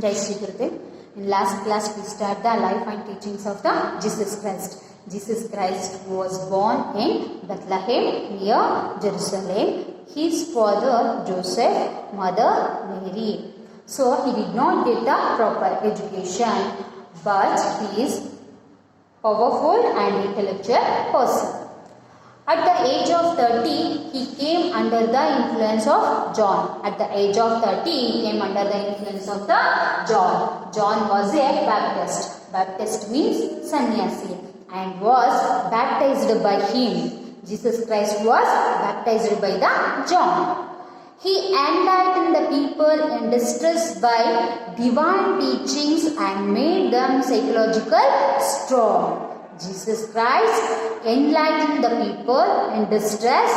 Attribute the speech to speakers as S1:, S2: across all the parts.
S1: Jai Shri Gurudev. In last class we start the life and teachings of the Jesus Christ. Jesus Christ was born in Bethlehem near Jerusalem. His father Joseph, mother Mary. So he did not get a proper education, but he is powerful and intellectual person. At the age of 30, he came under the influence of John. At the age of 30, he came under the influence of the John. John was a Baptist. Baptist means sannyasi, and was baptized by him. Jesus Christ was baptized by the John. He enlightened the people in distress by divine teachings and made them psychological strong. Jesus Christ enlightened the people in distress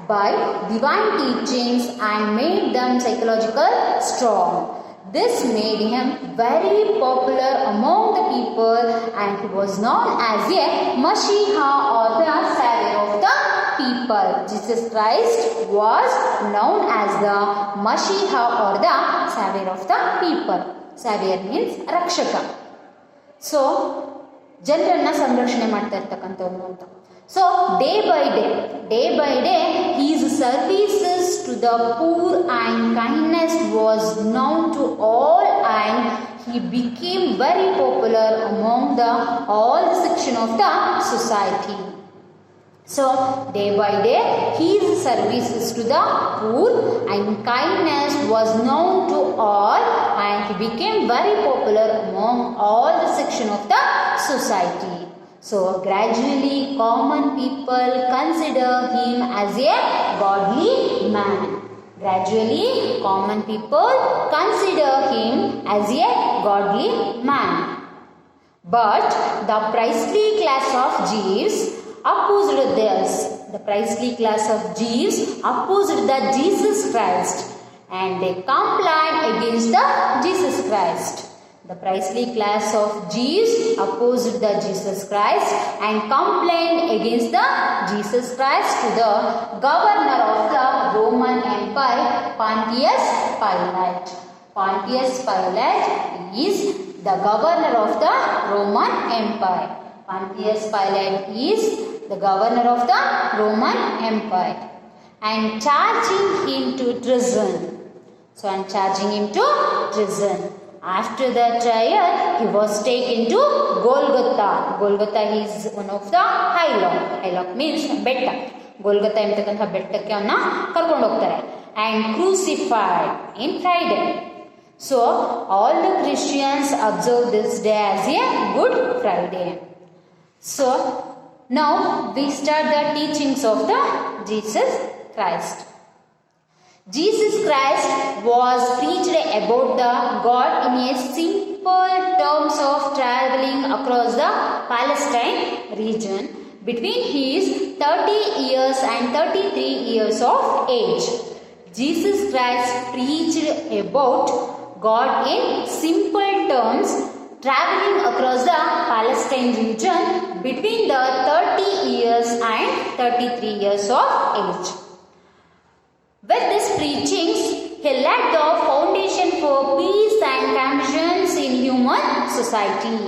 S1: by divine teachings and made them psychological strong. This made him very popular among the people, and he was known as a Mashiach, or the Savior of the people. Jesus Christ was known as the Mashiach, or the Savior of the people. Savior means Rakshaka. So, ಜನರನ್ನ ಸಂರಕ್ಷಣೆ ಮಾಡ್ತಾ ಇರ್ತಕ್ಕಂಥವ್ರು ಅಂತ. So day by day his services to the poor and kindness was known to all, and he became very popular among all the section of the society. So day by day his services to the poor and kindness was known to all, and he became very popular among all the section of the society. So gradually common people consider him as a godly man. Gradually common people consider him as a godly man. But the priestly class of Jews opposed this. The priestly class of Jews opposed the Jesus Christ, and they complained against the Jesus Christ. The priestly class of Jews opposed the Jesus Christ and complained against the Jesus Christ to the governor of the Roman Empire, Pontius Pilate. Pontius Pilate is the governor of the Roman Empire. Pontius Pilate is the governor of the Roman Empire, and charging him to prison. So, I am charging him to prison. After the trial, he was taken to Golgotha. Golgotha is one of the hillock. Hillock means betta. Golgotha ಎಂಬತಕ್ಕಂಥ ಬೆಟ್ಟಕ್ಕೆ ಅವನ್ನ ಕರ್ಕೊಂಡು ಹೋಗ್ತಾರೆ. And crucified in Friday. So, all the Christians observe this day as a Good Friday. So, now we start the teachings of the Jesus Christ. Jesus Christ was preached about the God in a simple terms of traveling across the Palestine region between his 30 years and 33 years of age. Jesus Christ preached about God in simple terms, traveling across the Palestine region between the 30 years and 33 years of age. With these preachings, he laid the foundation for peace and compassion in human society.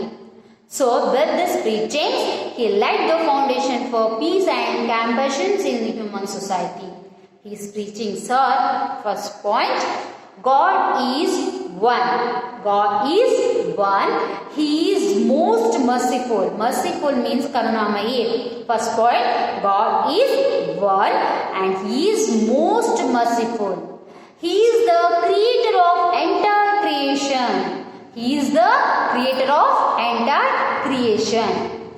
S1: So, with these preachings, he laid the foundation for peace and compassion in the human society. His preachings are, first point, God is one. God is one. He is most merciful. Merciful means Karunamayi. First point, God is one and he is most merciful. He is the creator of entire creation. He is the creator of entire creation.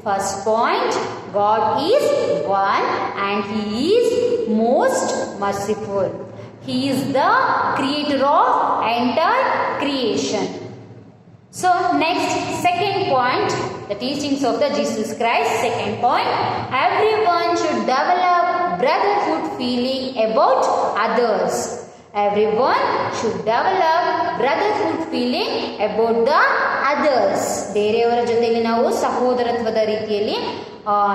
S1: First point, God is one and he is most merciful. He is the creator of entire creation. So next, second point, the teachings of the Jesus Christ. Second point, everyone should develop brotherhood feeling about others. Everyone should develop brotherhood feeling about the others. ಬೇರೆಯವರ ಜೊತೆಗೆ ನಾವು ಸಹೋದರತ್ವದ ರೀತಿಯಲ್ಲಿ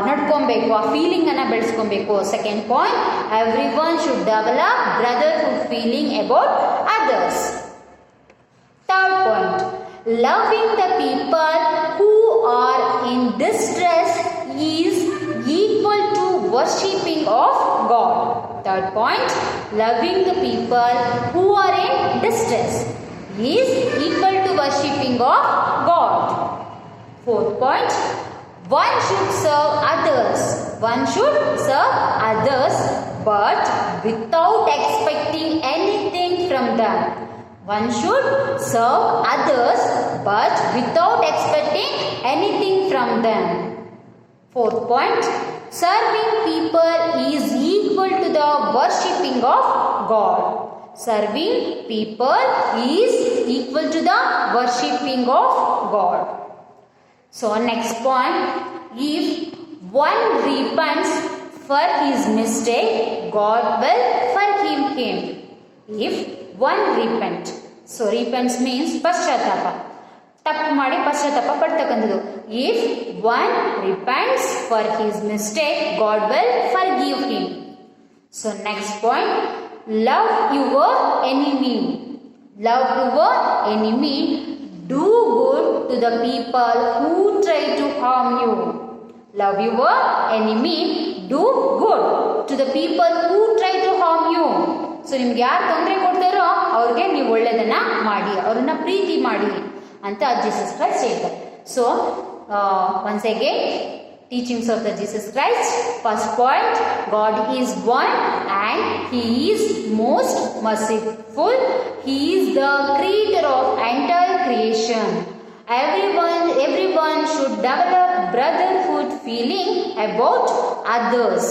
S1: ನಡ್ಕೊಬೇಕು, ಆ feeling ಅನ್ನ ಬೆಳೆಸ್ಕೊಬೇಕು. Second point, everyone should develop brotherhood feeling about others. Third point, loving the people who are in distress is equal to worshipping of God. Third point, loving the people who are in distress is equal to worshipping of God. Fourth point, one should serve others. One should serve others but without expecting anything from them. One should serve others but without expecting anything from them. Fourth point, serving people is equal to the worshipping of God. Serving people is equal to the worshipping of God. So next point, if one repents for his mistake, God will forgive him. If one repent. So repents means ಪಶ್ಚಾತ್ತಾಪ. ತಪ್ಪು ಮಾಡಿ ಪಶ್ಚಾತ್ತಾಪ ಪಡ್ತಕ್ಕಂಥದ್ದು. If one repents for his mistake, God will forgive him. So next point, love your enemy. Love your enemy. Do good to the people who try to harm you. Love your enemy. Do good to the people who try to harm you. So ನಿಮ್ಗೆ ಯಾರು ತೊಂದರೆ ಕೊಡ್ತಾರೋ ಅವ್ರಿಗೆ ನೀವು ಒಳ್ಳೆಯದನ್ನ ಮಾಡಿ, ಅವ್ರನ್ನ ಪ್ರೀತಿ ಮಾಡಿ ಅಂತ ಜೀಸಸ್ ಕ್ರೈಸ್ಟ್ ಹೇಳ್ತಾರೆ. So once again teachings of the Jesus Christ. First point, God is one and He is most merciful. He is the creator of entire creation. Everyone should develop brotherhood feeling about others,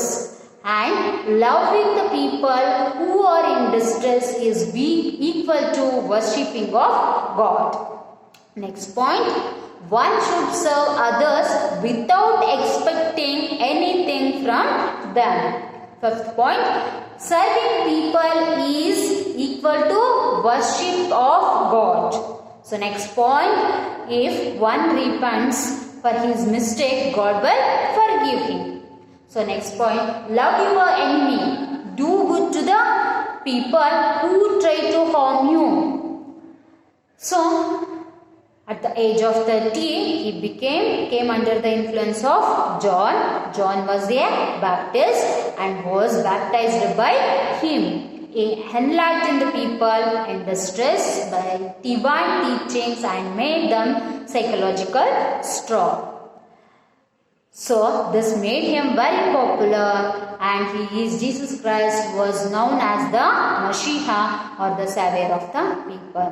S1: and loving the people who are in distress is equal to worshipping of God. Next point, one should serve others without expecting anything from them. Fifth point, serving people is equal to worship of God. So next point, if one repents for his mistake, God will forgive him. So next point, love your enemy. Do good to the people who try to harm you. So at the age of 30, he came under the influence of John. John was a Baptist and was baptized by him. He enlightened the people in distress by divine teachings and made them psychological strong. So this made him very popular, and Jesus Christ was known as the Mashiach, or the Savior of the people.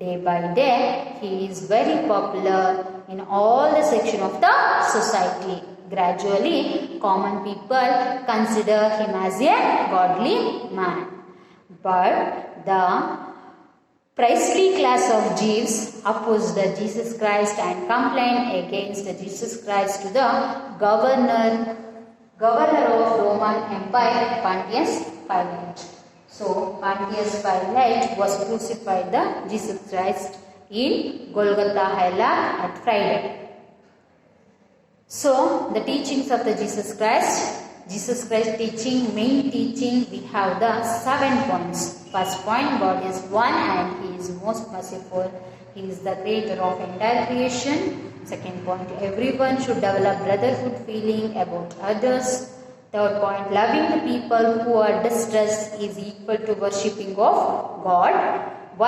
S1: Day by day, he is very popular in all the section of the society. Gradually, common people consider him as a godly man. But the priestly class of Jews opposed the Jesus Christ and complained against the Jesus Christ to the governor of Roman Empire, Pontius Pilate. So Pontius Pilate was crucified the Jesus Christ in Golgotha Hill at Friday. So the teachings of the Jesus Christ teaching, main teaching, we have the 7 points. First point, God is one and He is most merciful. He is the creator of entire creation. Second point, everyone should develop brotherhood feeling about others. Third point, loving the people who are distressed is equal to worshipping of God.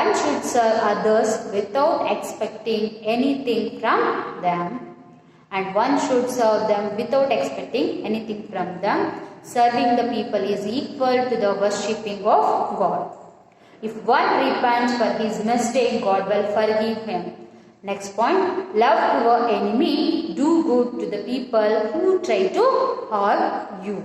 S1: One should serve others without expecting anything from them. And one should serve them without expecting anything from them. Serving the people is equal to the worshipping of God. If one repents for his mistake, God will forgive him. Next point, love your enemy, do good to the people who try to harm you.